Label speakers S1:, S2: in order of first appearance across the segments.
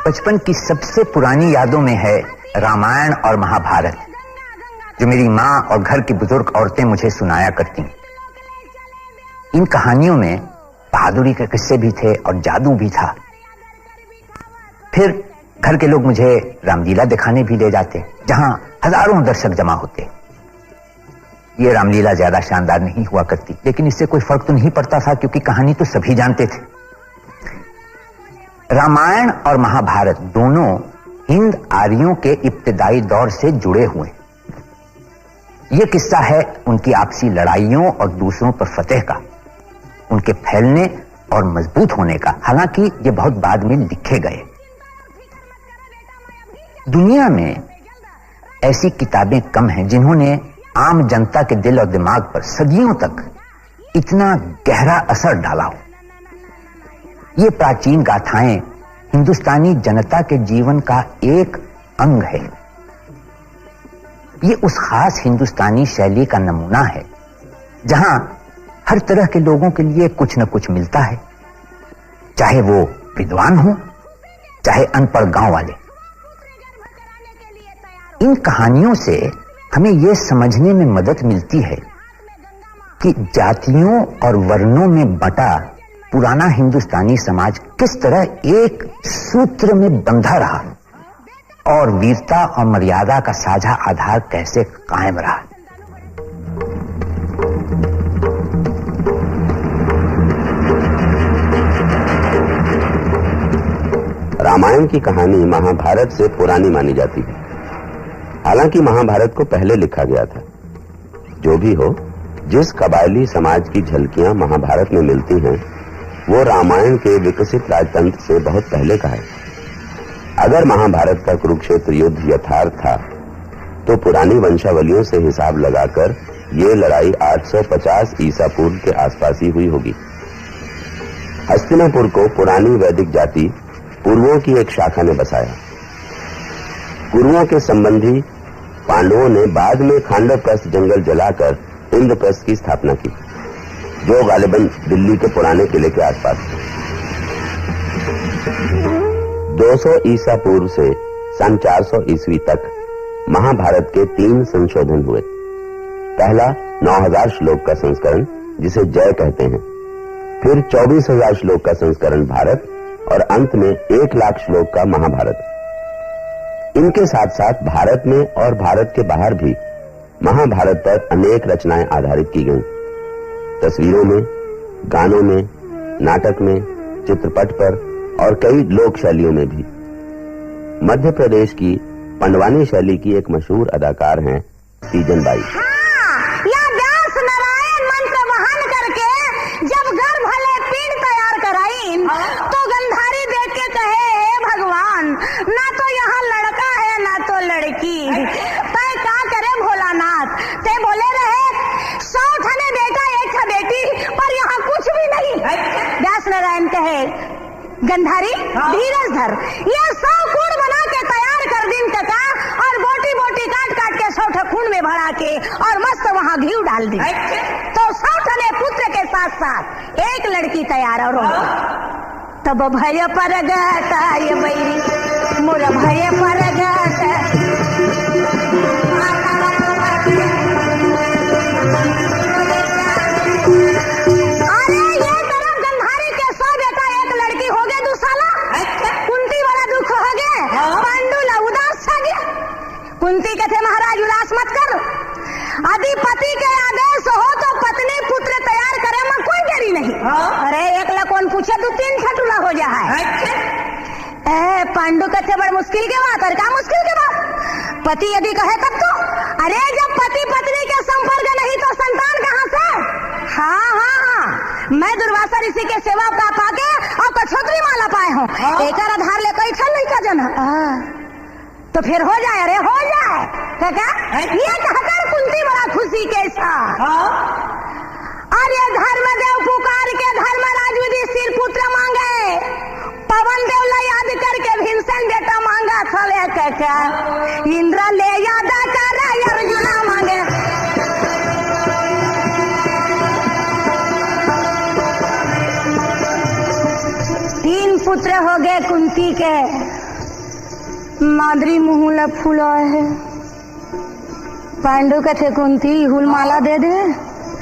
S1: बचपन की सबसे पुरानी यादों में है रामायण और महाभारत, जो मेरी माँ और घर की बुजुर्ग औरतें मुझे सुनाया करती। इन कहानियों में बहादुरी के किस्से भी थे और जादू भी था। फिर घर के लोग मुझे रामलीला दिखाने भी ले जाते, जहां हजारों दर्शक जमा होते। ये रामलीला ज्यादा शानदार नहीं हुआ करती, लेकिन इससे कोई फर्क तो नहीं पड़ता था, क्योंकि कहानी तो सभी जानते थे। रामायण और महाभारत दोनों हिंद आर्यों के इब्तिदाई दौर से जुड़े हुए। यह किस्सा है उनकी आपसी लड़ाइयों और दूसरों पर फतेह का, उनके फैलने और मजबूत होने का। हालांकि ये बहुत बाद में लिखे गए। दुनिया में ऐसी किताबें कम हैं जिन्होंने आम जनता के दिल और दिमाग पर सदियों तक इतना गहरा असर डाला हो। ये प्राचीन गाथाएं हिंदुस्तानी जनता के जीवन का एक अंग है। ये उस खास हिंदुस्तानी शैली का नमूना है जहां हर तरह के लोगों के लिए कुछ न कुछ मिलता है, चाहे वो विद्वान हो चाहे अनपढ़ गांव वाले। इन कहानियों से हमें यह समझने में मदद मिलती है कि जातियों और वर्णों में बंटा पुराना हिंदुस्तानी समाज किस तरह एक सूत्र में बंधा रहा और वीरता और मर्यादा का साझा आधार कैसे कायम रहा।
S2: रामायण की कहानी महाभारत से पुरानी मानी जाती है। हालांकि महाभारत को पहले लिखा गया था। जो भी हो, जिस कबायली समाज की झलकियां महाभारत में मिलती हैं, वो रामायण के विकसित राजतंत्र से बहुत पहले का है। अगर महाभारत का कुरुक्षेत्र युद्ध यथार्थ था, तो पुरानी वंशावलियों से हिसाब लगाकर ये लड़ाई 850 ईसा पूर्व के आसपास ही हुई होगी। हस्तिनापुर को पुरानी वैदिक जाति कुरुओं की एक शाखा ने बसाया। कुरुओं के संबंधी पांडवों ने बाद में खांडवप्रस्थ जंगल जलाकर इंद्रप्रस्थ की स्थापना की, जो गालिबन दिल्ली के पुराने किले के आसपास। 200 ईसा पूर्व से सन 400 ईस्वी तक महाभारत के 3 संशोधन हुए। पहला 9000 श्लोक का संस्करण, जिसे जय कहते हैं, फिर 24000 श्लोक का संस्करण भारत, और अंत में 1 लाख श्लोक का महाभारत। इनके साथ साथ भारत में और भारत के बाहर भी महाभारत पर अनेक रचनाएं आधारित की गईं। तस्वीरों में, गानों में, नाटक में, चित्रपट पर और कई लोक शैलियों में भी। मध्य प्रदेश की पंडवानी शैली की एक मशहूर अदाकार हैं तीजन बाई।
S3: या व्यास नारायण मंत्र वहन करके जब गर्भ भले पीड़ तैयार कराइन, तो गंधारी देख के कहे, हे भगवान, ना तो यहाँ लड़का है ना तो लड़की, तय का करे भोलानाथ। ते बोले रहे 100 ठने बेटा 1 ठा बेटी, पर यहाँ कुछ भी नहीं। व्यास नारायण कहे, गंधारी धीरज धर, ये 100 कूड़ बना के तैयार कर दिन कका, और बोटी बोटी काट काट के 100 ठा खून में भरा के और मस्त वहाँ घी डाल दी, तो 100 ठने पुत्र के साथ साथ 1 लड़की तैयार और हो। तब भय पर गता ये बैरी मोर भय पर गता। अरे ये तरफ गंधारी के 100 बेटा 1 लड़की हो गए दुसाला। कुंती वाला दुख हो गए, पांडु ला उदास छा गया। कुंती कहते, महाराज उदास मत कर, अधिपति के आदेश हो तो पत्नी पुत्र तैयार करे में कोई देरी नहीं। अरे 1 ला कौन पूछे, 2-3 खटुला हो जाए। पांडु कहते, बड़ मुश्किल के बात। और क्या मुश्किल के बात? पति यदि कहे तब तो। अरे जब पति पत्नी के संपर्क नहीं तो संतान कहाँ से? हाँ, मैं दुर्वासा ऋषि के सेवा का पाके और कछोत्री माला पाए हूँ, एक आधार ले कोई छल नहीं का जन, तो फिर हो जाए। अरे हो जाए क्या? ये कहकर कुंती बड़ा खुशी के साथ, अरे धर्मदेव पुकार के धर्मराज युधिष्ठिर पुत्र मांगे, पवन देव ला याद करके भीमसेन बेटा मांगा थले क्या, इंद्र ले याद कर अर्जुना मांगे। पुत्र हो गए कुंती के, मादरी मुहुला फूला है, पांडु कथे कुंती हुल माला दे दे।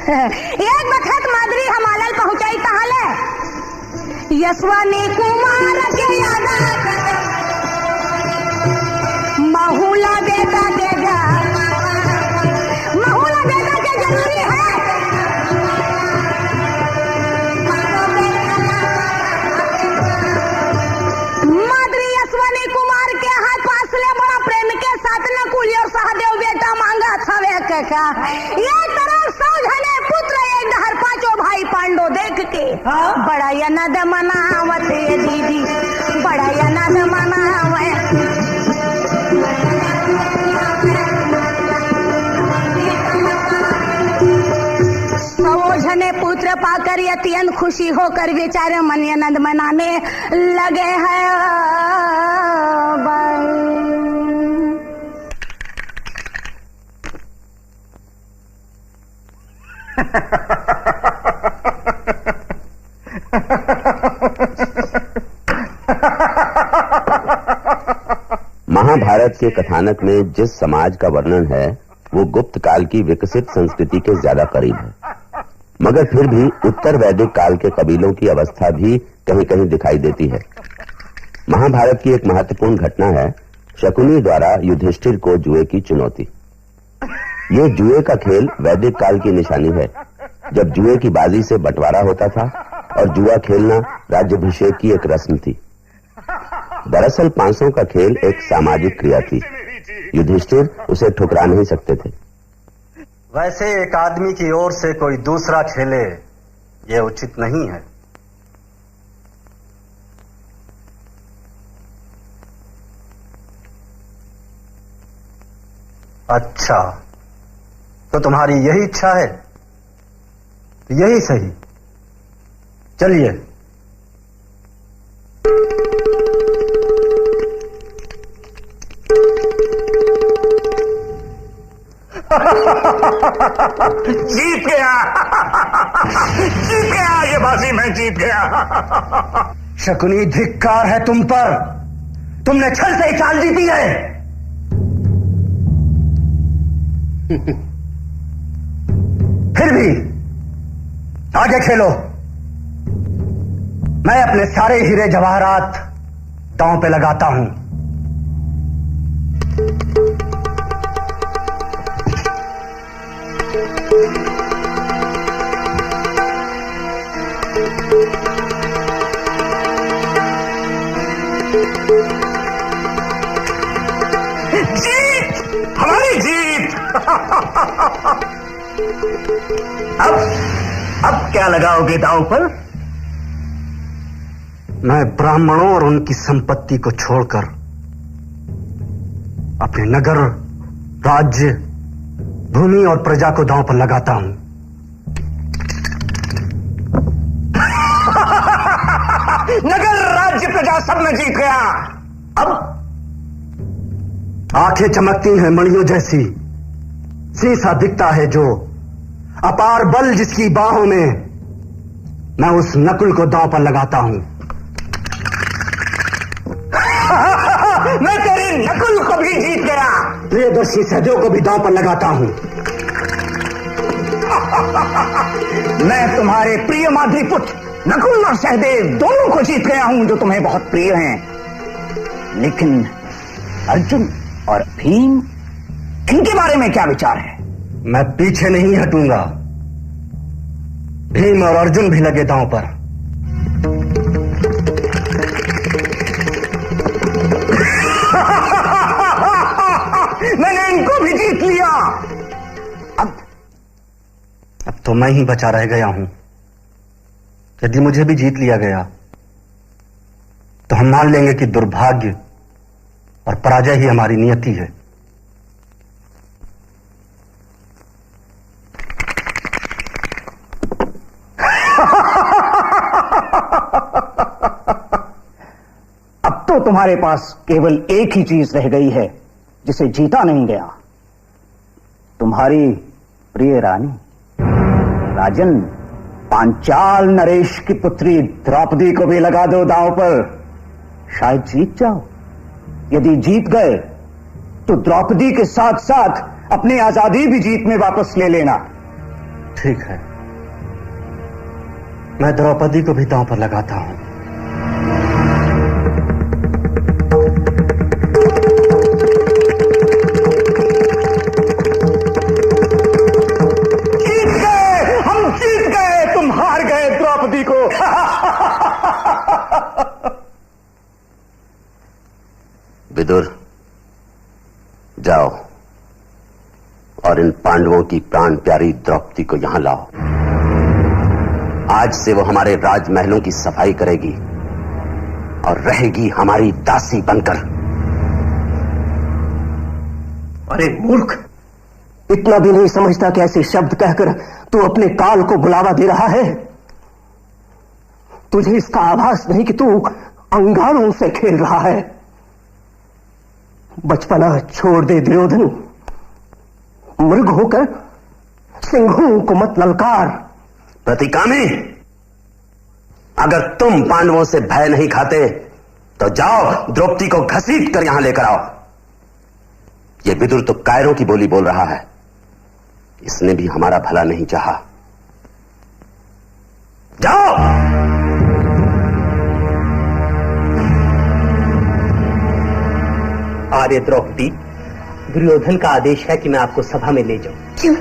S3: एक बखत मादरी हमालल पहुंचाई तहाले, यशवनी कुमार के यादा महुला बेटा के घर, महुला बेटा के जरूरी है। मादरी यशवनी कुमार के हाथ पास ले बड़ा प्रेम के साथ नकुल और सहदेव बेटा मांगा था वे का। ये तरफ सौ जने पुत्र एक दहर पांचों भाई पांडो देख के बड़ा यनद मनावत ये दीदी, बड़ा यनद मनावे। सौ जने पुत्र पाकर अत्यंत खुशी होकर बेचारे मन आनंद मनाने लगे हैं।
S2: महाभारत के कथानक में जिस समाज का वर्णन है वो गुप्त काल की विकसित संस्कृति के ज्यादा करीब है, मगर फिर भी उत्तर वैदिक काल के कबीलों की अवस्था भी कहीं कहीं दिखाई देती है। महाभारत की एक महत्वपूर्ण घटना है शकुनी द्वारा युधिष्ठिर को जुए की चुनौती। ये जुए का खेल वैदिक काल की निशानी है, जब जुए की बाजी से बंटवारा होता था और जुआ खेलना राज्याभिषेक की एक रस्म थी। दरअसल 500 का खेल एक सामाजिक क्रिया थी, युधिष्ठिर उसे ठुकरा नहीं सकते थे।
S4: वैसे एक आदमी की ओर से कोई दूसरा खेले ये उचित नहीं है। अच्छा, तो तुम्हारी यही इच्छा है, यही सही। चलिए।
S1: जीत गया, जीत गया, ये बाजी मैं जीत गया।
S4: शकुनी, धिक्कार है तुम पर, तुमने छल से ही चाल जीती है। फिर भी आगे खेलो, मैं अपने सारे हीरे जवाहरात दांव पे लगाता हूं।
S1: जीत, हमारी जीत। अब क्या लगाओगे दांव पर?
S4: मैं ब्राह्मणों और उनकी संपत्ति को छोड़कर अपने नगर, राज्य, भूमि और प्रजा को दांव पर लगाता हूं।
S1: नगर, राज्य, प्रजा सब में जीत गया। अब
S4: आंखें चमकती हैं मणियों जैसी, शीशा दिखता है जो, अपार बल जिसकी बाहों में, मैं उस नकुल को दांव पर लगाता हूं।
S1: मैं तेरी नकुल को भी जीत गया।
S4: प्रियदर्शी सहदेव को भी दांव पर लगाता हूं।
S1: मैं तुम्हारे प्रिय माधुरी पुत्र नकुल और सहदेव दोनों को जीत गया हूं, जो तुम्हें बहुत प्रिय हैं। लेकिन अर्जुन और भीम, इनके बारे में क्या विचार है?
S4: मैं पीछे नहीं हटूंगा। भीम और अर्जुन भी लगे दांव पर।
S1: मैंने इनको भी जीत लिया। अब
S4: तो मैं ही बचा रह गया हूं। यदि मुझे भी जीत लिया गया तो हम मान लेंगे कि दुर्भाग्य और पराजय ही हमारी नियति है।
S1: अब तो तुम्हारे पास केवल एक ही चीज रह गई है जिसे जीता नहीं गया। तुम्हारी प्रिय रानी। राजन, पांचाल नरेश की पुत्री द्रौपदी को भी लगा दो दांव पर, शायद जीत जाओ।
S5: यदि जीत गए तो द्रौपदी के साथ साथ अपनी आजादी भी जीत में वापस ले लेना।
S4: ठीक है, मैं द्रौपदी को भी दांव पर लगाता हूं।
S5: जीत गए, हम जीत गए, तुम हार गए द्रौपदी को।
S2: विदुर, जाओ और इन पांडवों की प्राण प्यारी द्रौपदी को यहां लाओ। आज से वो हमारे राजमहलों की सफाई करेगी और रहेगी हमारी दासी बनकर।
S5: अरे मूर्ख, इतना भी नहीं समझता कि ऐसे शब्द कहकर तू अपने काल को बुलावा दे रहा है। तुझे इसका आभास नहीं कि तू अंगारों से खेल रहा है। बचपना छोड़ दे दुर्योधन, मृग होकर सिंहों को मत ललकार।
S2: प्रतिकामी, अगर तुम पांडवों से भय नहीं खाते तो जाओ द्रौपदी को घसीट कर यहां लेकर आओ। यह विदुर तो कायरों की बोली बोल रहा है, इसने भी हमारा भला नहीं चाहा। जाओ।
S6: आर्य द्रौपदी, दुर्योधन का आदेश है कि मैं आपको सभा में ले जाऊं।
S3: क्यों?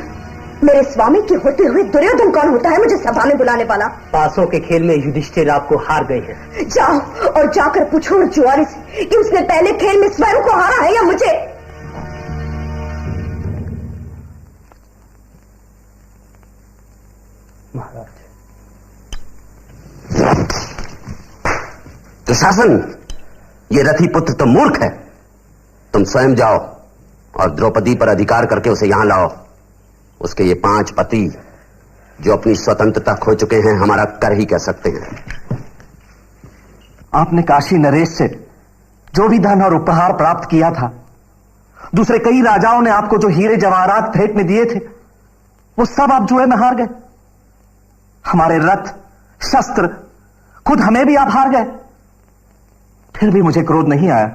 S3: मेरे स्वामी के होते हुए दुर्योधन कौन होता है मुझे सभा में बुलाने वाला?
S6: पासों के खेल में युधिष्ठिर आपको हार गए हैं।
S3: जाओ और जाकर पूछो उस जुआरी से कि उसने पहले खेल में स्वयं को हारा है या मुझे।
S6: महाराज,
S2: दुशासन, ये रथी पुत्र तो मूर्ख है। तुम स्वयं जाओ और द्रौपदी पर अधिकार करके उसे यहां लाओ। उसके ये 5 पति जो अपनी स्वतंत्रता खो चुके हैं हमारा कर ही कह सकते हैं।
S5: आपने काशी नरेश से जो भी धन और उपहार प्राप्त किया था, दूसरे कई राजाओं ने आपको जो हीरे जवाहरात भेंट में दिए थे, वो सब आप जुए में हार गए। हमारे रथ, शस्त्र, खुद हमें भी आप हार गए। फिर भी मुझे क्रोध नहीं आया,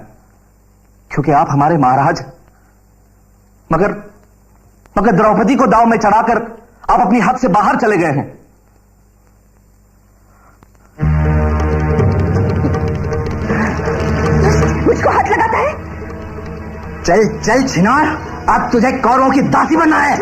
S5: क्योंकि आप हमारे महाराज। मगर द्रौपदी को दांव में चढ़ाकर आप अपनी हद से बाहर चले गए हैं।
S3: मुझको हाथ लगाता है।
S5: चल चल छिनार, अब तुझे कौरवों की दासी बनना है।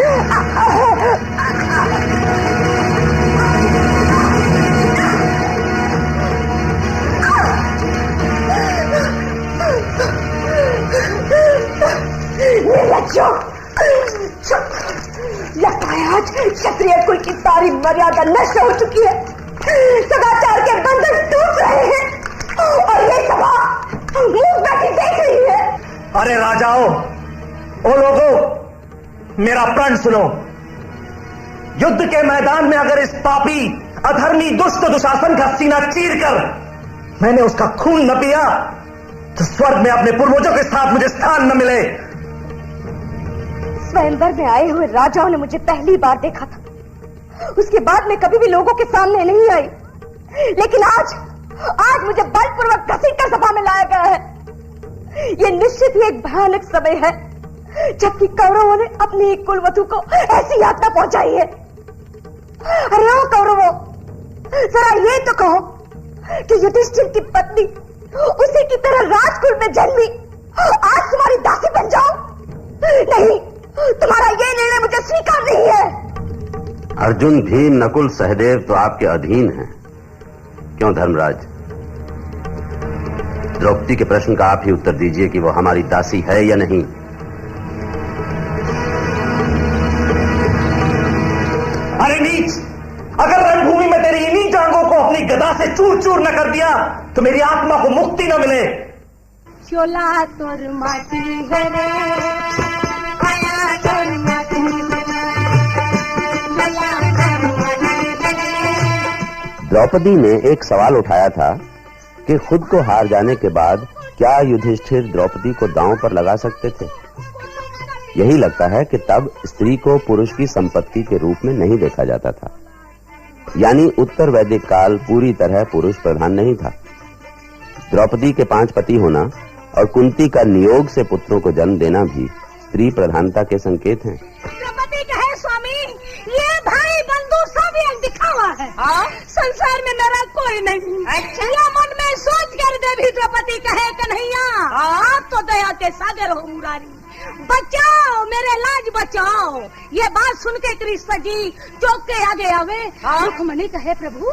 S3: लगता है आज क्षत्रिय कुल की सारी मर्यादा नष्ट हो चुकी है। सदाचार के बंधन टूट रहे हैं और ये सभा मुंह बैठी देख रही है।
S5: अरे राजाओं, ओ लोगों, मेरा प्रण सुनो। युद्ध के मैदान में अगर इस पापी, अधर्मी, दुष्ट दुशासन का सीना चीरकर मैंने उसका खून न पिया तो स्वर्ग में अपने पूर्वजों के साथ मुझे स्थान न मिले।
S3: स्वयंवर में आए हुए राजाओं ने मुझे पहली बार देखा था, उसके बाद मैं कभी भी लोगों के सामने नहीं आई। लेकिन आज मुझे बलपूर्वक घसीटकर सभा में लाया गया है। यह निश्चित ही एक भयानक समय है जबकि कौरवों ने अपनी एक कुलवधू को ऐसी यातना पहुंचाई है। अरे ओ कौरवों, जरा ये तो कहो कि युधिष्ठिर की पत्नी उसी की तरह राजकुल में जन्मी आज तुम्हारी दासी बन जाओ? नहीं, तुम्हारा ये निर्णय मुझे स्वीकार नहीं है।
S2: अर्जुन, भीम, नकुल, सहदेव तो आपके अधीन हैं। क्यों धर्मराज? द्रौपदी के प्रश्न का आप ही उत्तर दीजिए कि वो हमारी दासी है या नहीं।
S5: अरे नीच, अगर रणभूमि में तेरी इन्हीं जांघों को अपनी गदा से चूर चूर न कर दिया तो मेरी आत्मा को मुक्ति न मिले।
S3: चोला तोर माटी है रे, आया तोर माटी
S2: द्रौपदी ने एक सवाल उठाया था कि खुद को हार जाने के बाद क्या युधिष्ठिर द्रौपदी को दांव पर लगा सकते थे। यही लगता है कि तब स्त्री को पुरुष की संपत्ति के रूप में नहीं देखा जाता था, यानी उत्तर वैदिक काल पूरी तरह पुरुष प्रधान नहीं था। द्रौपदी के 5 पति होना और कुंती का नियोग से पुत्रों को जन्म देना भी स्त्री प्रधानता के संकेत हैं।
S3: द्रौपदी कहे स्वामी, ये भाई बंधु सब एक दिखावा है। संसार में मेरा कोई नहीं। या मन में सोच कर देवी द्रौपदी कहे कन्हैया, आप तो दया के सागर हो मुरारी, बचाओ मेरे लाज बचाओ। ये बात सुन के कृष्ण जी चौक के आगे आवे। रुक्मणी कहे प्रभु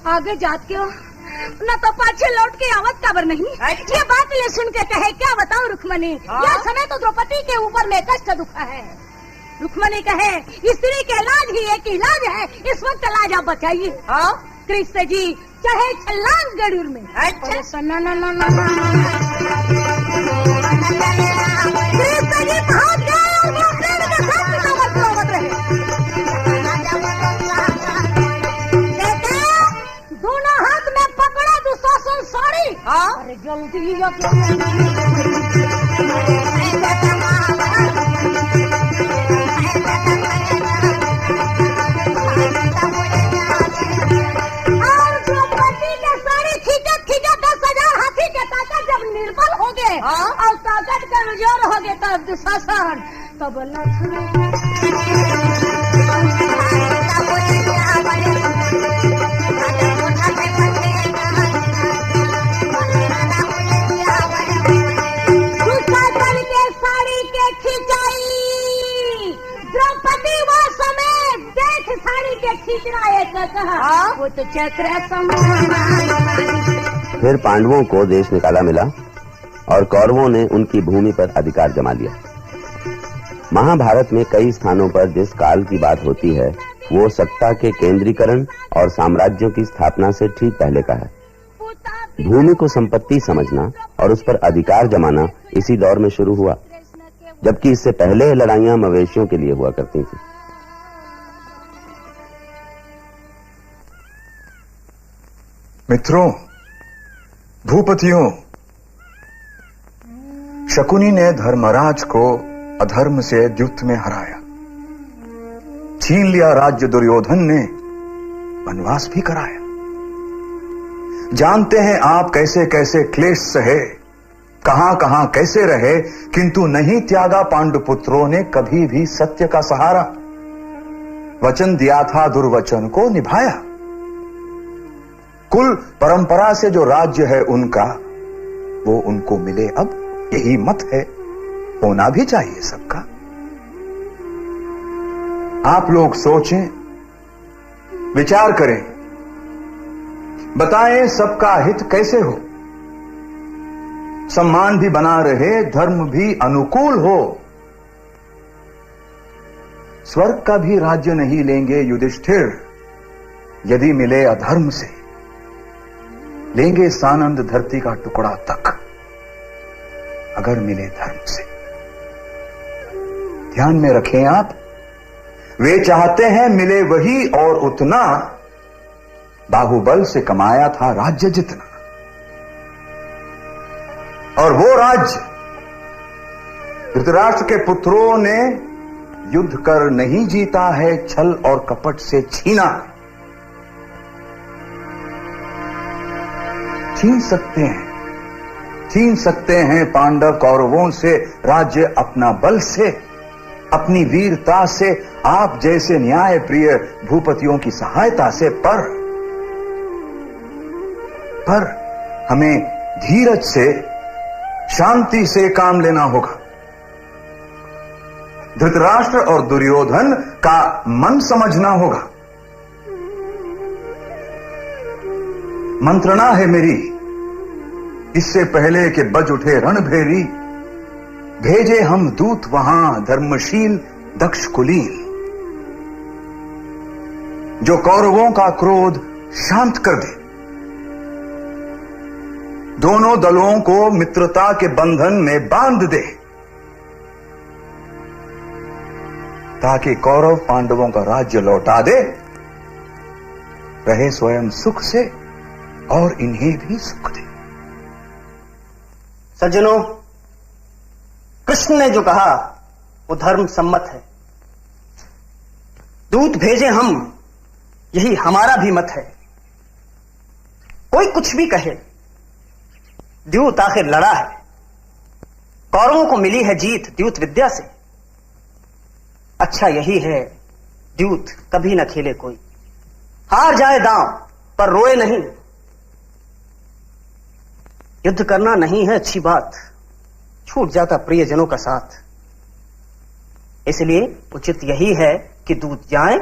S3: आगे जात क्यों न तो पाछे लौट के आवत काबर नहीं। ये बात ले सुन के कहे क्या बताऊं रुक्मणी, यह समय तो द्रौपदी के ऊपर में कष्ट दुखा है। रुक्मणी कहे स्त्री के लाज ही एक इलाज है, इस वक्त लाज आप बचाइए। कृष्ण जी चढ़े छलांग गरुड़ में। कृष्ण जी भाग गए और वो पेड़ के साथ नौबत रहे। दोनों हाथ में पकड़ा दुशासन साड़ी। अरे जल्दी और द्रौपदी के साड़ी खींचा 10,000 हाथी के ताकत जब निर्बल हो गए और ताकत कमजोर हो गए तब दुशासन तब दुशासन के साड़ी के खिंचाई। द्रौपदी वो समय देख साड़ी के खींचना एक कहा वो तो चक्र
S2: फिर पांडवों को देश निकाला मिला और कौरवों ने उनकी भूमि पर अधिकार जमा लिया। महाभारत में कई स्थानों पर जिस काल की बात होती है वो सत्ता के केंद्रीकरण और साम्राज्यों की स्थापना से ठीक पहले का है। भूमि को संपत्ति समझना और उस पर अधिकार जमाना इसी दौर में शुरू हुआ, जबकि इससे पहले लड़ाइयां मवेशियों के लिए हुआ करती थी।
S7: मित्रों, भूपतियों, शकुनी ने धर्मराज को अधर्म से द्युत में हराया, छीन लिया राज्य। दुर्योधन ने वनवास भी कराया। जानते हैं आप कैसे कैसे क्लेश सहे, कहां कहां कैसे रहे, किंतु नहीं त्यागा पांडुपुत्रों ने कभी भी सत्य का सहारा। वचन दिया था दुर्वचन को निभाया। कुल परंपरा से जो राज्य है उनका वो उनको मिले, अब यही मत है, होना भी चाहिए सबका। आप लोग सोचें, विचार करें, बताएं सबका हित कैसे हो, सम्मान भी बना रहे, धर्म भी अनुकूल हो। स्वर्ग का भी राज्य नहीं लेंगे युधिष्ठिर यदि मिले अधर्म से, लेंगे सानंद धरती का टुकड़ा तक अगर मिले धर्म से। ध्यान में रखें आप, वे चाहते हैं मिले वही और उतना बाहुबल से कमाया था राज्य जितना। और वो राज्य धृतराष्ट्र के पुत्रों ने युद्ध कर नहीं जीता है, छल और कपट से छीना है। छीन सकते हैं पांडव कौरवों से राज्य अपना बल से, अपनी वीरता से, आप जैसे न्याय प्रिय भूपतियों की सहायता से। पर हमें धीरज से, शांति से काम लेना होगा। धृतराष्ट्र और दुर्योधन का मन समझना होगा। मंत्रणा है मेरी, इससे पहले कि बज उठे रणभेरी, भेजे हम दूत वहां धर्मशील दक्ष कुलीन, जो कौरवों का क्रोध शांत कर दे, दोनों दलों को मित्रता के बंधन में बांध दे, ताकि कौरव पांडवों का राज्य लौटा दे, रहे स्वयं सुख से और इन्हें भी सुख दे।
S6: सज्जनों, कृष्ण ने जो कहा वो धर्म सम्मत है। दूत भेजे हम, यही हमारा भी मत है। कोई कुछ भी कहे, द्यूत आखिर लड़ा है, कौरवों को मिली है जीत द्यूत विद्या से। अच्छा यही है द्यूत कभी न खेले कोई, हार जाए दांव पर रोए नहीं। युद्ध करना नहीं है अच्छी बात, छूट जाता प्रियजनों का साथ। इसलिए उचित यही है कि दूत जाएं,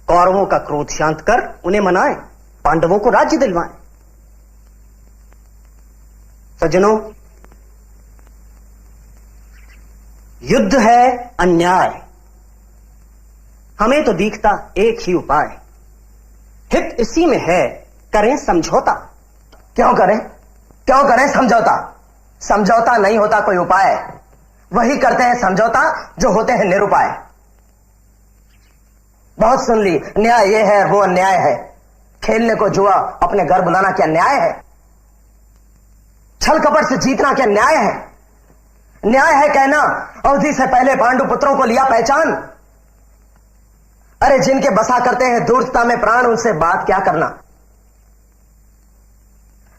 S6: कौरवों का क्रोध शांत कर उन्हें मनाएं, पांडवों को राज्य दिलवाएं। सज्जनों, युद्ध है अन्याय, हमें तो दिखता एक ही उपाय। हित इसी में है, करें समझौता।
S5: क्यों करें समझौता? समझौता नहीं होता कोई उपाय, वही करते हैं समझौता जो होते हैं निरुपाय। बहुत सुन ली, न्याय ये है वो अन्याय है, खेलने को जुआ अपने घर बुलाना क्या न्याय है? छल कपट से जीतना क्या न्याय है? न्याय है कहना अवधि से पहले पांडु पुत्रों को लिया पहचान। अरे जिनके बसा करते हैं दूरता में प्राण, उनसे बात क्या करना?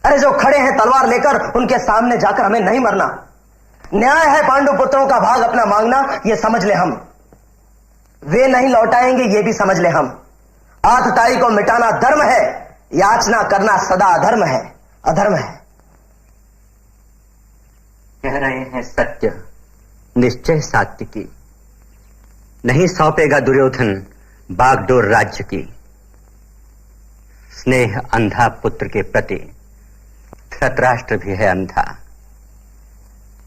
S5: अरे जो खड़े हैं तलवार लेकर, उनके सामने जाकर हमें नहीं मरना। न्याय है पांडु पुत्रों का भाग अपना मांगना, ये समझ ले हम। वे नहीं लौटाएंगे ये भी समझ ले हम। आतताई को मिटाना धर्म है, याचना करना सदा अधर्म है, अधर्म है।
S6: कह रहे हैं सत्य निश्चय सात्विकी, नहीं सौंपेगा दुर्योधन बागडोर राज्य की। स्नेह अंधा पुत्र के प्रति, धृतराष्ट्र भी है अंधा।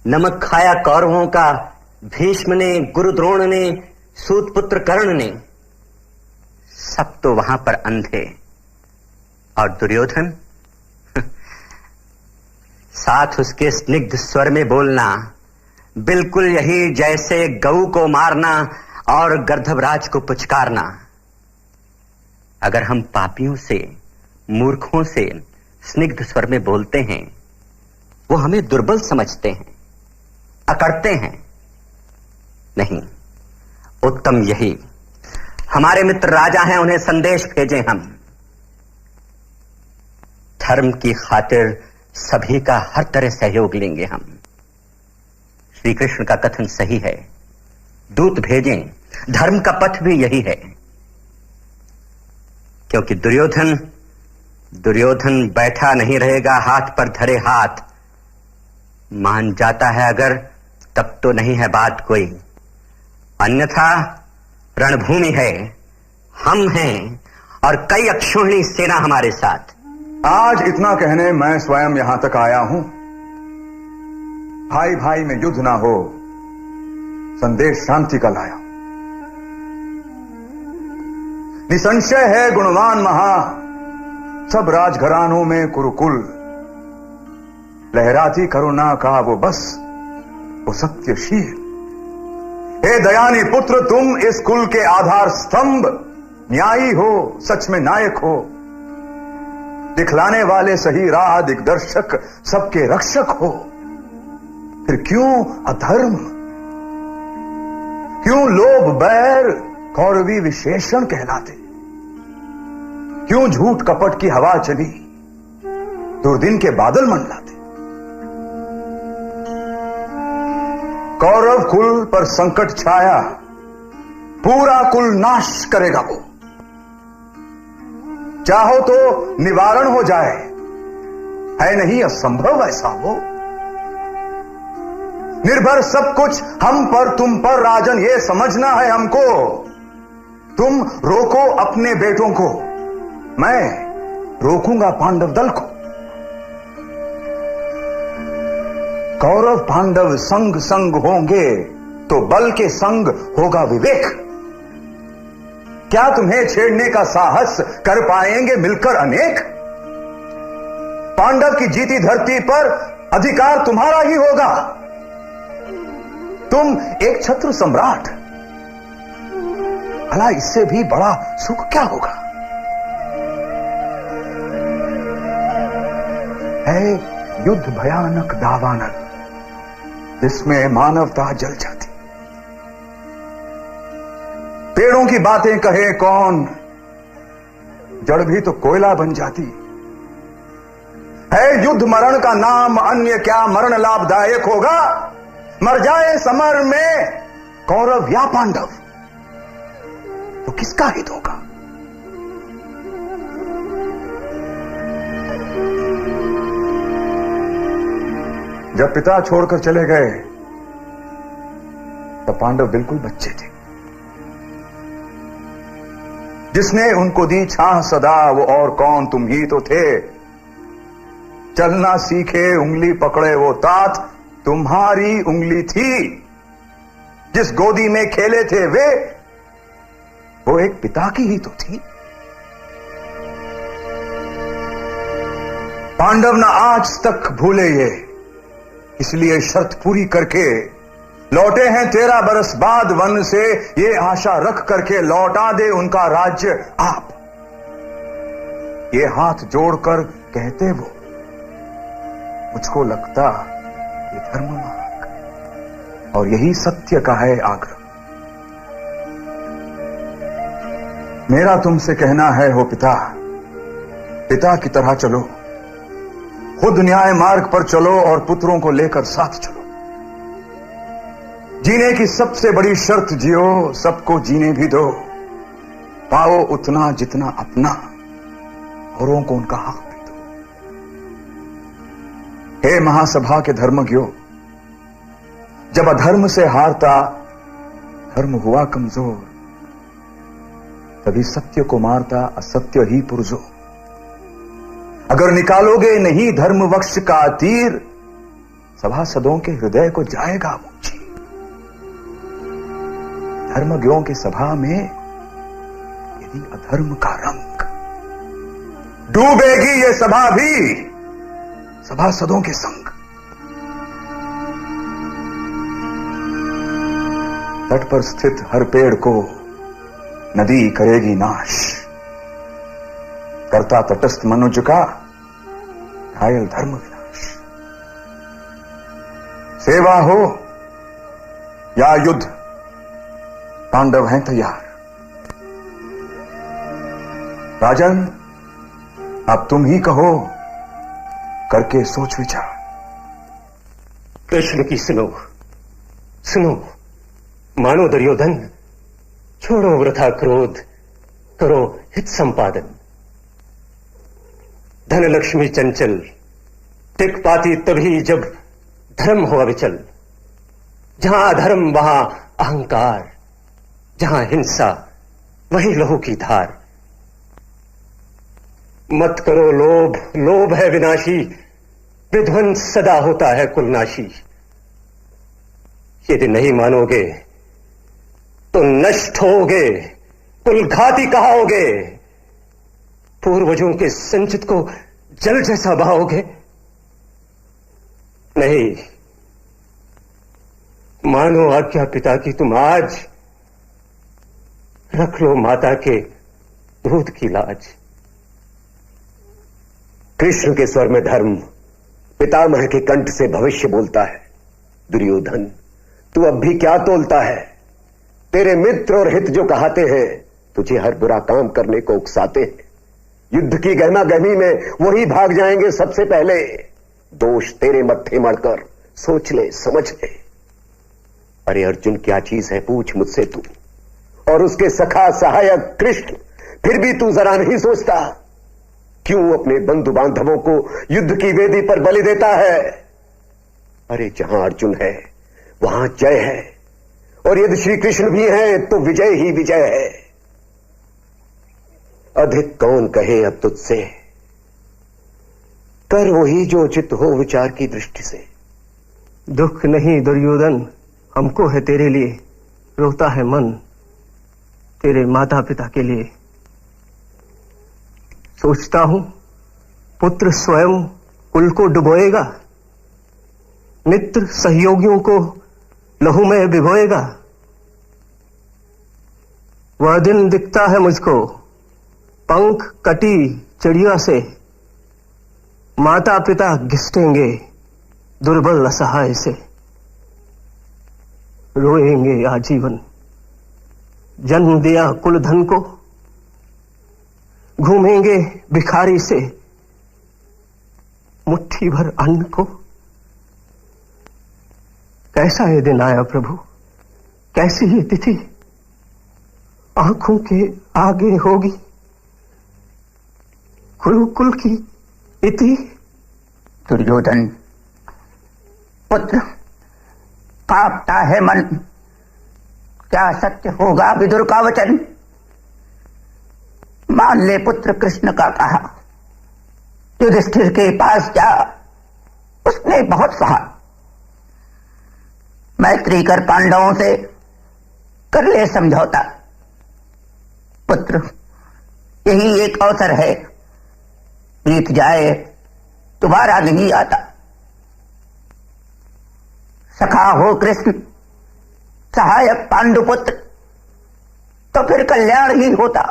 S6: नमक खाया कौरवों का भीष्म ने, गुरु द्रोण ने, सूत पुत्र कर्ण ने, सब तो वहां पर अंधे। और दुर्योधन साथ उसके स्निग्ध स्वर में बोलना, बिल्कुल यही जैसे गऊ को मारना और गर्दभराज को पुचकारना। अगर हम पापियों से, मूर्खों से स्निग्ध स्वर में बोलते हैं, वो हमें दुर्बल समझते हैं, अकड़ते हैं। नहीं, उत्तम यही, हमारे मित्र राजा हैं, उन्हें संदेश भेजें हम। धर्म की खातिर सभी का हर तरह सहयोग लेंगे हम। श्री कृष्ण का कथन सही है, दूत भेजें, धर्म का पथ भी यही है। क्योंकि दुर्योधन बैठा नहीं रहेगा हाथ पर धरे हाथ। मान जाता है अगर, तब तो नहीं है बात कोई, अन्यथा रणभूमि है, हम हैं और कई अक्षौहिणी सेना हमारे साथ।
S7: आज इतना कहने मैं स्वयं यहां तक आया हूं। भाई भाई में युद्ध ना हो, संदेश शांति का लाया। निसंशय है गुणवान महा, सब राजघरानों में कुरुकुल। लहराती करुणा का वो बस, वो सत्यशील। हे दयानी पुत्र, तुम इस कुल के आधार स्तंभ, न्यायी हो, सच में नायक हो, दिखलाने वाले सही राह, दिग्दर्शक, सबके रक्षक हो। फिर क्यों अधर्म, क्यों लोभ बैर कौरवी विशेषण कहलाते? क्यों झूठ कपट की हवा चली, दुर्दिन के बादल मंडलाते? कौरव कुल पर संकट छाया, पूरा कुल नाश करेगा वो। चाहो तो निवारण हो जाए, है नहीं असंभव ऐसा वो। निर्भर सब कुछ हम पर, तुम पर राजन, ये समझना है हमको। तुम रोको अपने बेटों को, मैं रोकूंगा पांडव दल को। कौरव पांडव संग संग होंगे तो बल के संग होगा विवेक। क्या तुम्हें छेड़ने का साहस कर पाएंगे मिलकर अनेक? पांडव की जीती धरती पर अधिकार तुम्हारा ही होगा। तुम एक छत्र सम्राट, भला इससे भी बड़ा सुख क्या होगा? है युद्ध भयानक दावानल, जिसमें मानवता जल जाती। पेड़ों की बातें कहे कौन, जड़ भी तो कोयला बन जाती। है युद्ध मरण का नाम, अन्य क्या मरण लाभदायक होगा। मर जाए समर में कौरव या पांडव तो किसका हित होगा। जब पिता छोड़कर चले गए तब पांडव बिल्कुल बच्चे थे। जिसने उनको दी छाह सदा वो और कौन, तुम ही तो थे। चलना सीखे उंगली पकड़े वो तात, तुम्हारी उंगली थी। जिस गोदी में खेले थे वे, वो एक पिता की ही तो थी। पांडव ना आज तक भूले ये, इसलिए शर्त पूरी करके लौटे हैं 13 बरस बाद वन से, ये आशा रख करके लौटा दे उनका राज्य आप। ये हाथ जोड़कर कहते वो, मुझको लगता ये धर्म मार्ग और यही सत्य का है आग्रह। मेरा तुमसे कहना है हो पिता, पिता की तरह चलो, खुद न्याय मार्ग पर चलो और पुत्रों को लेकर साथ चलो। जीने की सबसे बड़ी शर्त जियो, सबको जीने भी दो। पाओ उतना जितना अपना, औरों को उनका हक भी दो। हे महासभा के धर्मज्ञो, जब अधर्म से हारता धर्म हुआ कमजोर, तभी सत्य को मारता असत्य ही पुरजो। अगर निकालोगे नहीं धर्म वक्ष का तीर, सभासदों के हृदय को जाएगा ऊंची। धर्मज्ञों की सभा में यदि अधर्म का रंग, डूबेगी ये सभा भी सभासदों के संग। तट पर स्थित हर पेड़ को नदी करेगी नाश, करता तटस्थ मनुज का घायल धर्म विनाश। सेवा हो या युद्ध, पांडव हैं तैयार। राजन, अब तुम ही कहो, करके सोच विचार।
S8: कृष्ण की सुनो, सुनो, मानो दुर्योधन, छोड़ो वृथा क्रोध, करो हित संपादन। धन लक्ष्मी चंचल टिक पाती तभी जब धर्म हो अविचल। जहां अधर्म वहां अहंकार, जहां हिंसा वही लहू की धार। मत करो लोभ, लोभ है विनाशी, विध्वंस सदा होता है कुलनाशी। यदि नहीं मानोगे तो नष्ट होगे, कुलघाती कहाओगे। पूर्वजों के संचित को जल जैसा बहाओगे। नहीं, मानो आज्ञा पिता की तुम आज, रख लो माता के दूध की लाज।
S9: कृष्ण के स्वर में धर्म पितामह के कंठ से भविष्य बोलता है। दुर्योधन, तू अब भी क्या तोलता है? तेरे मित्र और हित जो कहाते हैं, तुझे हर बुरा काम करने को उकसाते हैं। युद्ध की गहमा गहमी में वही भाग जाएंगे सबसे पहले। दोष तेरे मत्थे मढ़कर सोच ले, समझ ले। अरे अर्जुन, क्या चीज है पूछ मुझसे तू, और उसके सखा सहायक कृष्ण, फिर भी तू जरा नहीं सोचता? क्यों अपने बंधु बांधवों को युद्ध की वेदी पर बलि देता है? अरे जहां अर्जुन है वहां जय है, और यदि श्री कृष्ण भी हैं तो विजय ही विजय है। अधिक कौन कहे अब तुझसे, कर वही जो उचित हो विचार की दृष्टि से।
S8: दुख नहीं दुर्योधन हमको है तेरे लिए, रोता है मन तेरे माता पिता के लिए। सोचता हूं पुत्र स्वयं कुल को डुबोएगा, मित्र सहयोगियों को लहू में भिगोएगा। वह दिन दिखता है मुझको, पंख कटी चिड़िया से माता पिता घिसटेंगे दुर्बल असहाय से। रोएंगे आजीवन जन्म दिया कुल धन को, घूमेंगे भिखारी से मुट्ठी भर अन्न को। कैसा ये दिन आया प्रभु, कैसी ये तिथि आंखों के आगे होगी, गुरुकुल की इति।
S1: दुर्योधन पुत्र, कांपता है मन, क्या सत्य होगा विदुर का वचन? मान ले पुत्र, कृष्ण का कहा, युधिष्ठिर के पास जा, उसने बहुत कहा, मैत्री कर पांडवों से, कर ले समझौता। पुत्र, यही एक अवसर है, बीत जाए दोबारा नहीं आता। सखा हो कृष्ण, सहायक पांडुपुत्र, तो फिर कल्याण ही होता।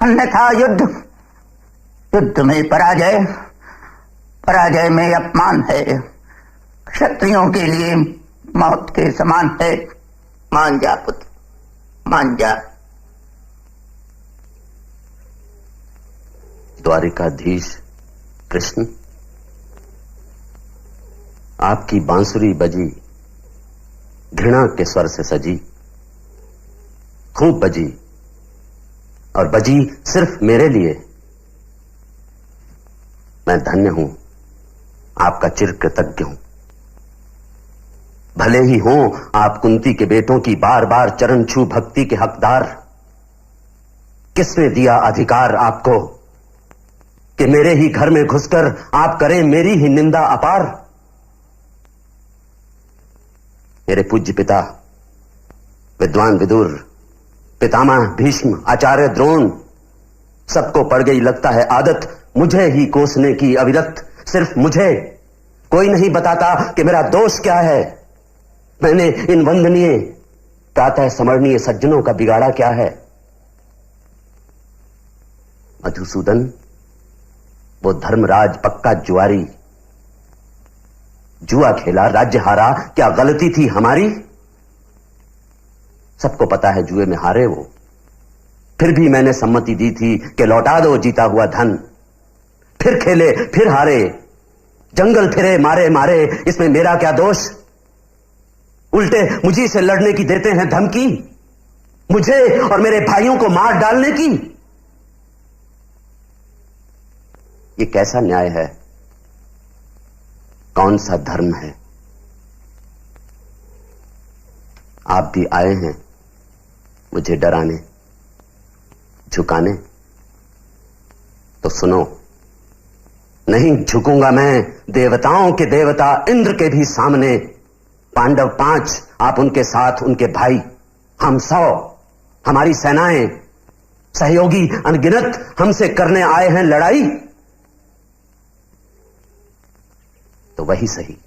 S1: अन्यथा युद्ध में पराजय, पराजय में अपमान है, क्षत्रियों के लिए मौत के समान है। मान जा पुत्र, मान जा।
S2: द्वारिकाधीश कृष्ण, आपकी बांसुरी बजी, घृणा के स्वर से सजी, खूब बजी, और बजी सिर्फ मेरे लिए। मैं धन्य हूं, आपका चिरकृतज्ञ हूं। भले ही हों आप कुंती के बेटों की बार बार चरण छू भक्ति के हकदार, किसने दिया अधिकार आपको कि मेरे ही घर में घुसकर आप करें मेरी ही निंदा अपार? मेरे पूज्य पिता विद्वान विदुर, पितामह भीष्म, आचार्य द्रोण, सबको पड़ गई लगता है आदत मुझे ही कोसने की अविरत। सिर्फ मुझे, कोई नहीं बताता कि मेरा दोष क्या है। मैंने इन वंदनीय प्रातः स्मरणीय सज्जनों का बिगाड़ा क्या है? मधुसूदन, वो धर्मराज पक्का जुआरी, जुआ खेला, राज्य हारा, क्या गलती थी हमारी? सबको पता है जुए में हारे वो, फिर भी मैंने सम्मति दी थी कि लौटा दो जीता हुआ धन। फिर खेले, फिर हारे, जंगल फिरे, मारे मारे, इसमें मेरा क्या दोष? उल्टे मुझी से लड़ने की देते हैं धमकी, मुझे और मेरे भाइयों को मार डालने की। ये कैसा न्याय है? कौन सा धर्म है? आप भी आए हैं मुझे डराने, झुकाने, तो सुनो, नहीं झुकूंगा मैं देवताओं के देवता इंद्र के भी सामने। पांडव 5, आप उनके साथ उनके भाई, हम 100, हमारी सेनाएं, सहयोगी अनगिनत हमसे करने आए हैं लड़ाई। तो वही सही,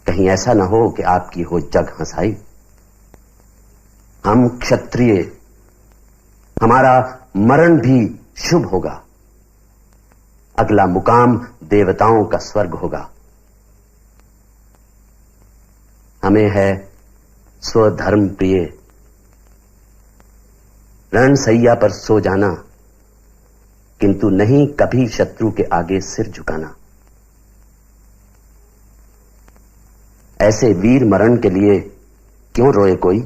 S2: कहीं ऐसा ना हो कि आपकी हो जग हंसाई। हम क्षत्रिय, हमारा मरण भी शुभ होगा, अगला मुकाम देवताओं का स्वर्ग होगा। हमें है स्वधर्म प्रिय, रणसैया पर सो जाना, किंतु नहीं कभी शत्रु के आगे सिर झुकाना। ऐसे वीर मरण के लिए क्यों रोए कोई?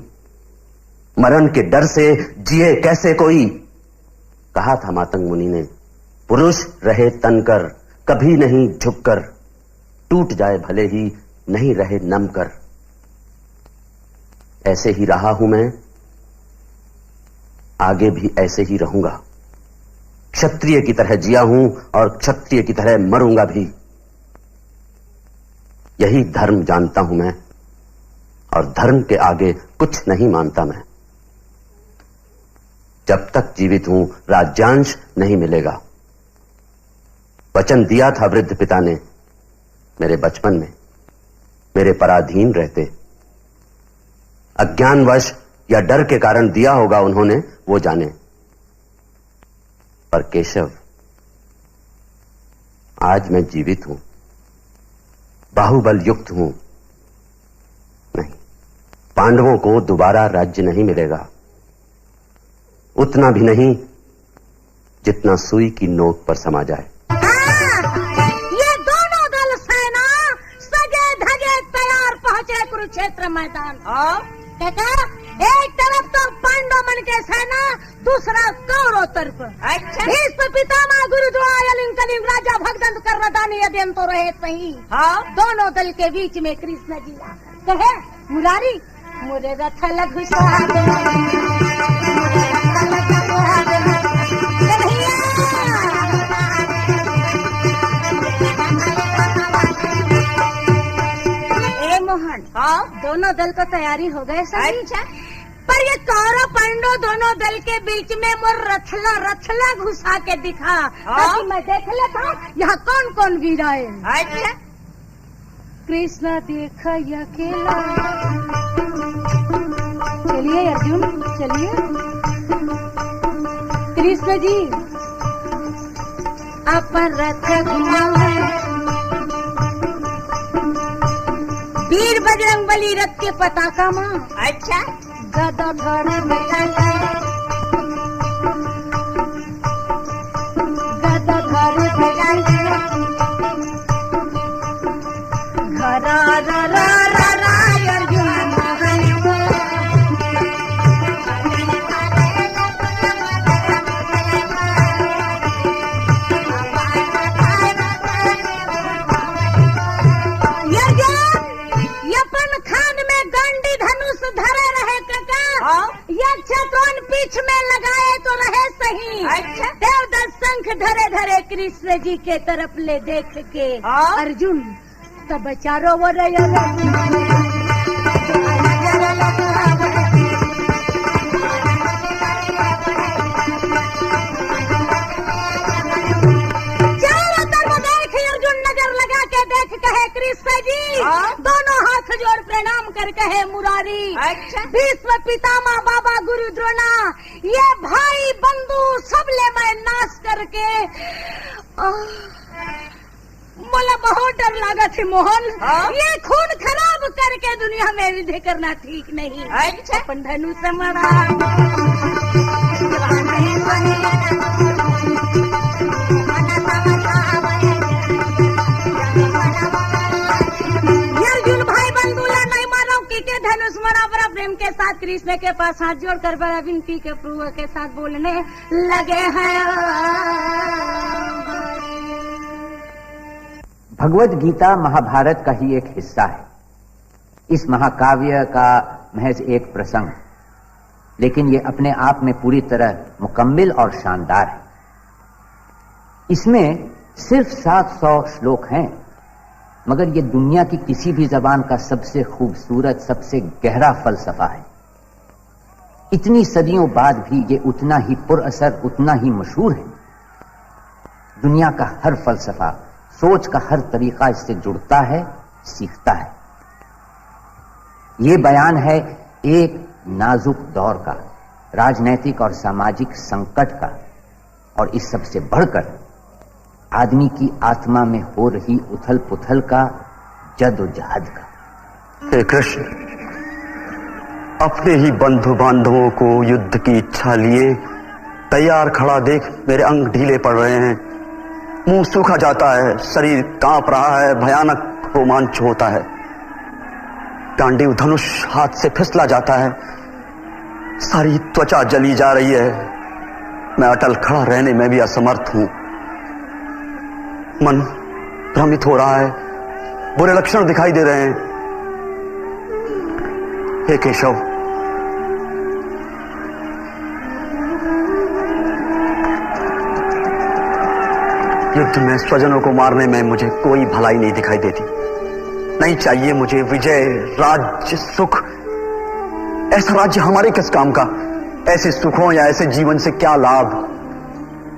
S2: मरण के डर से जिए कैसे कोई? कहा था मातंग मुनि ने, पुरुष रहे तनकर, कभी नहीं झुककर, टूट जाए भले ही नहीं रहे नम कर। ऐसे ही रहा हूं मैं, आगे भी ऐसे ही रहूंगा। क्षत्रिय की तरह जिया हूं और क्षत्रिय की तरह मरूंगा भी। यही धर्म जानता हूं मैं, और धर्म के आगे कुछ नहीं मानता मैं। जब तक जीवित हूं राज्यांश नहीं मिलेगा। वचन दिया था वृद्ध पिता ने मेरे बचपन में, मेरे पराधीन रहते। अज्ञानवश या डर के कारण दिया होगा उन्होंने, वो जाने। पर केशव, आज मैं जीवित हूं, बाहुबल युक्त हूं। नहीं, पांडवों को दोबारा राज्य नहीं मिलेगा। उतना भी नहीं जितना सुई की नोक पर समा जाए।
S3: ये दोनों दल सेना सजे धजे तैयार पहुंचे कुरुक्षेत्र मैदान। क्या एक तरफ तो पांडव मन के सेना, दूसरा कौरव तरफ। भीष्म पितामह गुरु द्रोणाचार्य कलिंग राजा भगदंत कर्णदानी यदि तो रहे सही। दोनों दल के बीच में कृष्ण जी कहे, मुरारी मुरे रथ घुसा मोहन। दोनों दल को तैयारी हो गए सभी। पर ये कौरव पांडव दोनों दल के बीच में मोर रथला घुसा के दिखा ताकि मैं देख लेता यहाँ कौन कौन वीर आए। कृष्ण देखा अकेला। चलिए अर्जुन चलिए। कृष्ण जी अपन रथ घुमाओ। वीर बजरंगबली रथ के पताका माँ। अच्छा गदा धड़ धरे धरे कृष्ण जी के तरफ ले देख के अर्जुन तब चारों ओर दोनों हाथ जोड़ प्रणाम कर कहे, मुरारी भीष्म पितामह बाबा गुरु द्रोणा ये भाई बंधु सब ले मैं नाश करके मोला बहुत डर लगा थी मोहन। ये खून खराब करके दुनिया में विधि करना ठीक नहीं। अपन धनुष अर्जुन भाई बंधुला नहीं मानो की के धनुष मरा बड़ा प्रेम के साथ कृष्ण के पास हाथ जोड़कर बड़ा विनती के प्रभु के साथ बोलने लगे हैं।
S1: भगवत गीता महाभारत का ही एक हिस्सा है। इस महाकाव्य का महज एक प्रसंग, लेकिन ये अपने आप में पूरी तरह मुकम्मिल और शानदार है। इसमें सिर्फ 700 श्लोक हैं, मगर ये दुनिया की किसी भी जबान का सबसे खूबसूरत, सबसे गहरा फलसफा है। इतनी सदियों बाद भी ये उतना ही पुरअसर, उतना ही मशहूर है। दुनिया का हर फलसफा, सोच का हर तरीका इससे जुड़ता है, सीखता है। ये बयान है एक नाजुक दौर का, राजनैतिक और सामाजिक संकट का, और इस सबसे बढ़कर आदमी की आत्मा में हो रही उथल पुथल का, जद्दोजहद का।
S4: हे कृष्ण, अपने ही बंधु बांधवों को युद्ध की इच्छा लिए तैयार खड़ा देख मेरे अंग ढीले पड़ रहे हैं, मुंह सूखा जाता है, शरीर कांप रहा है, भयानक रोमांच होता है, गांडीव धनुष हाथ से फिसला जाता है, सारी त्वचा जली जा रही है, मैं अटल खड़ा रहने में भी असमर्थ हूं। मन भ्रमित हो रहा है, बुरे लक्षण दिखाई दे रहे हैं। हे केशव, युद्ध में स्वजनों को मारने में मुझे कोई भलाई नहीं दिखाई देती। नहीं चाहिए मुझे विजय, राज्य, सुख। ऐसा राज्य हमारे किस काम का? ऐसे सुखों या ऐसे जीवन से क्या लाभ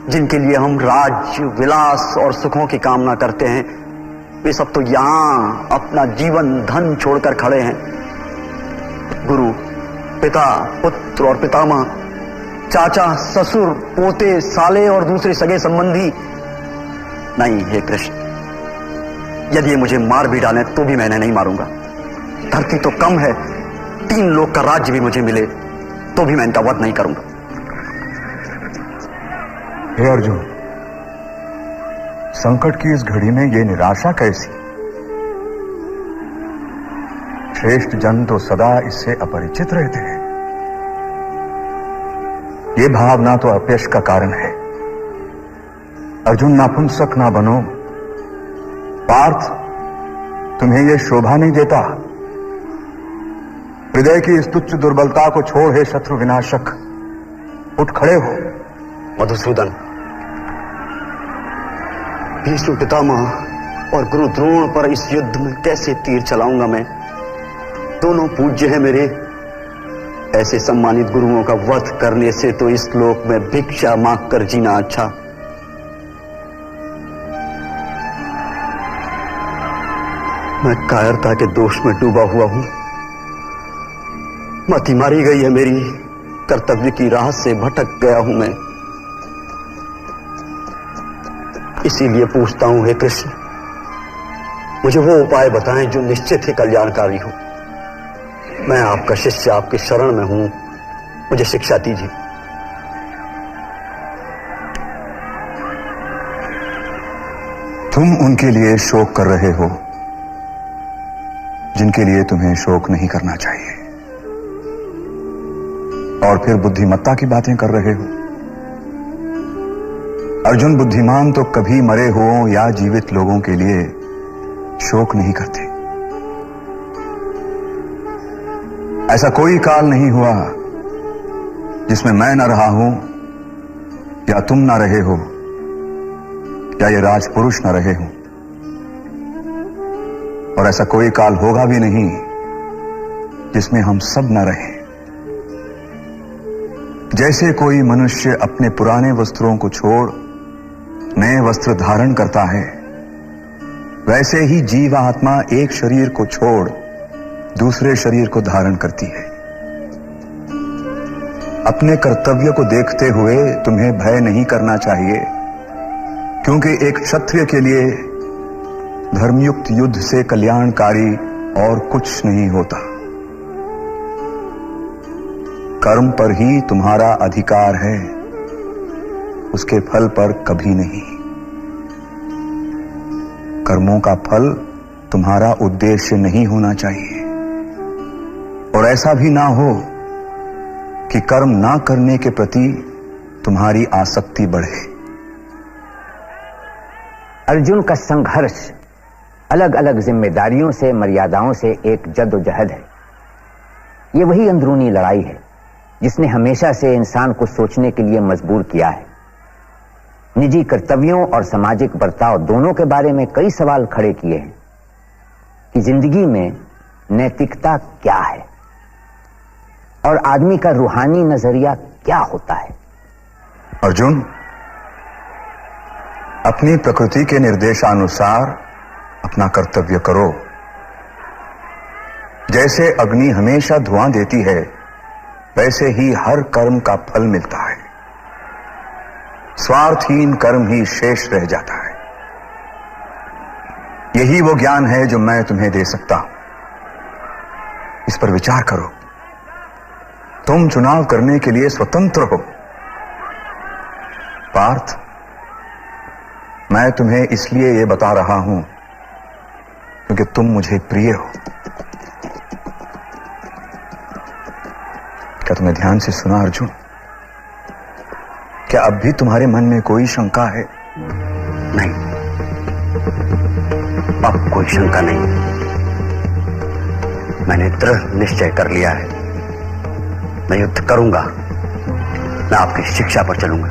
S4: जिनके लिए हम राज्य, विलास और सुखों की कामना करते हैं? वे सब तो यहां अपना जीवन, धन छोड़कर खड़े हैं। गुरु, पिता, पुत्र और पितामह, चाचा, ससुर, पोते, साले और दूसरे सगे संबंधी। नहीं हे कृष्ण, यदि ये मुझे मार भी डालें तो भी मैं नहीं मारूंगा। धरती तो कम है, 3 लोक का राज्य भी मुझे मिले तो भी मैं इनका वध नहीं करूंगा।
S7: हे अर्जुन, संकट की इस घड़ी में ये निराशा कैसी? श्रेष्ठ जन तो सदा इससे अपरिचित रहते हैं। ये भावना तो अपयश का कारण है। अर्जुन, नापुंसक ना बनो। पार्थ, तुम्हें यह शोभा नहीं देता। हृदय की इस तुच्छ दुर्बलता को छोड़, हे शत्रु विनाशक, उठ खड़े हो।
S4: मधुसूदन, भीष्म पितामह और गुरु द्रोण पर इस युद्ध में कैसे तीर चलाऊंगा मैं? दोनों पूज्य हैं मेरे। ऐसे सम्मानित गुरुओं का वध करने से तो इस लोक में भिक्षा मांग कर जीना अच्छा। मैं कायरता के दोष में डूबा हुआ हूं। मति मारी गई है मेरी, कर्तव्य की राह से भटक गया हूं मैं। इसीलिए पूछता हूं, हे कृष्ण, मुझे वो उपाय बताएं जो निश्चित ही कल्याणकारी हो। मैं आपका शिष्य, आपके शरण में हूं, मुझे शिक्षा दीजिए।
S7: तुम उनके लिए शोक कर रहे हो जिनके लिए तुम्हें शोक नहीं करना चाहिए, और फिर बुद्धिमत्ता की बातें कर रहे हो। अर्जुन, बुद्धिमान तो कभी मरे हुओं या जीवित लोगों के लिए शोक नहीं करते। ऐसा कोई काल नहीं हुआ जिसमें मैं न रहा हूं, या तुम न रहे हो, या ये राजपुरुष न रहे हो, और ऐसा कोई काल होगा भी नहीं जिसमें हम सब न रहें। जैसे कोई मनुष्य अपने पुराने वस्त्रों को छोड़ नए वस्त्र धारण करता है, वैसे ही जीवात्मा एक शरीर को छोड़ दूसरे शरीर को धारण करती है। अपने कर्तव्य को देखते हुए तुम्हें भय नहीं करना चाहिए, क्योंकि एक क्षत्रिय के लिए धर्मयुक्त युद्ध से कल्याणकारी और कुछ नहीं होता। कर्म पर ही तुम्हारा अधिकार है, उसके फल पर कभी नहीं। कर्मों का फल तुम्हारा उद्देश्य नहीं होना चाहिए, और ऐसा भी ना हो कि कर्म ना करने के प्रति तुम्हारी आसक्ति बढ़े।
S1: अर्जुन का संघर्ष अलग अलग जिम्मेदारियों से, मर्यादाओं से एक जद्दोजहद है। ये वही अंदरूनी लड़ाई है जिसने हमेशा से इंसान को सोचने के लिए मजबूर किया है। निजी कर्तव्यों और सामाजिक बर्ताव दोनों के बारे में कई सवाल खड़े किए हैं कि जिंदगी में नैतिकता क्या है और आदमी का रूहानी नजरिया क्या होता है।
S7: अर्जुन, अपनी प्रकृति के निर्देशानुसार अपना कर्तव्य करो। जैसे अग्नि हमेशा धुआं देती है, वैसे ही हर कर्म का फल मिलता है। स्वार्थहीन कर्म ही शेष रह जाता है। यही वो ज्ञान है जो मैं तुम्हें दे सकता हूं। इस पर विचार करो। तुम चुनाव करने के लिए स्वतंत्र हो। पार्थ, मैं तुम्हें इसलिए यह बता रहा हूं क्योंकि तुम मुझे प्रिय हो। क्या तुमने ध्यान से सुना अर्जुन? क्या अब भी तुम्हारे मन में कोई शंका है?
S4: नहीं, अब कोई शंका नहीं। मैंने दृढ़ निश्चय कर लिया है। मैं युद्ध करूंगा, मैं आपकी शिक्षा पर चलूंगा।